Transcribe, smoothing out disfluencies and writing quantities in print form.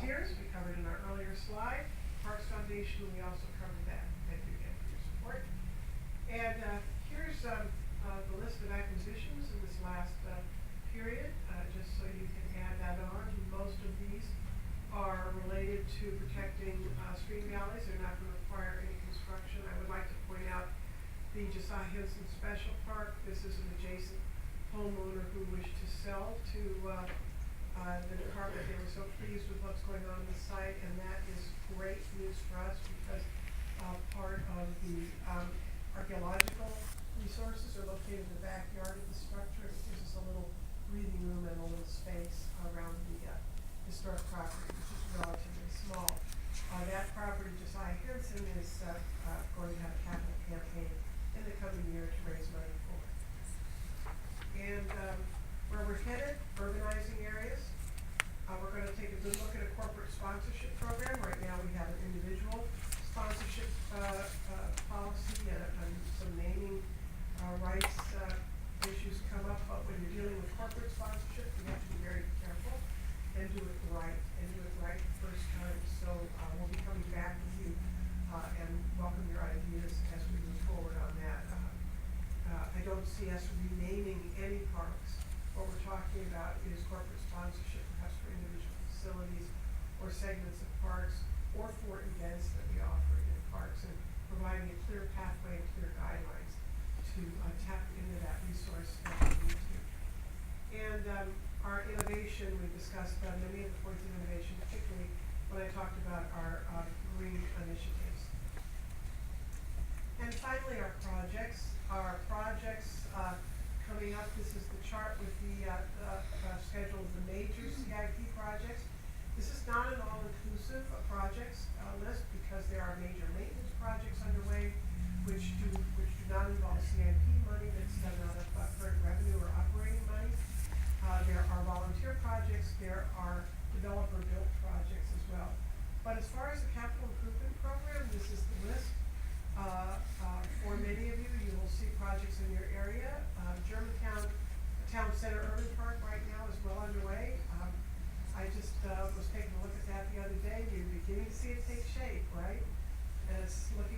volunteers, we covered in our earlier slide. Parks Foundation, we also covered that. Thank you again for your support. And here's the list of acquisitions in this last period, just so you can add that on. Most of these are related to protecting stream valleys. They're not going to require any construction. I would like to point out the Josiah Henson Special Park. This is an adjacent homeowner who wished to sell to the department. They were so pleased with what's going on the site, and that is great news for us because part of the archaeological resources are located in the backyard of the structure. It gives us a little breathing room and a little space around the historic property, which is relatively small. That property, Josiah Henson, is going to have a capital campaign in the coming year to raise money for. And where we're headed, urbanizing areas. We're going to take a good look at a corporate sponsorship program. Right now we have an individual sponsorship policy and some naming rights issues come up, but when you're dealing with corporate sponsorship, you have to be very careful and do it right the first time. So we'll be coming back with you and welcome your ideas as we move forward on that. I don't see us renaming any parks. What we're talking about is corporate sponsorship, perhaps for individual facilities or segments of parks or for events that we offer in parks, and providing a clear pathway and clear guidelines to tap into that resource that we need to. And our innovation, we discussed many of the points of innovation, particularly when I talked about our green initiatives. And finally, our projects. Coming up, this is the chart with the schedule of the major CIP projects. This is not an all-inclusive projects list because there are major maintenance projects underway which do not involve CIP money that's done out of current revenue or operating money. There are volunteer projects, there are developer-built projects as well. But as far as the capital improvement program, this is the list. For many of you, you will see projects in your area. Germantown Town Center Urban Park right now is well underway. I just was taking a look at that the other day. You're beginning to see it take shape, right? And it's looking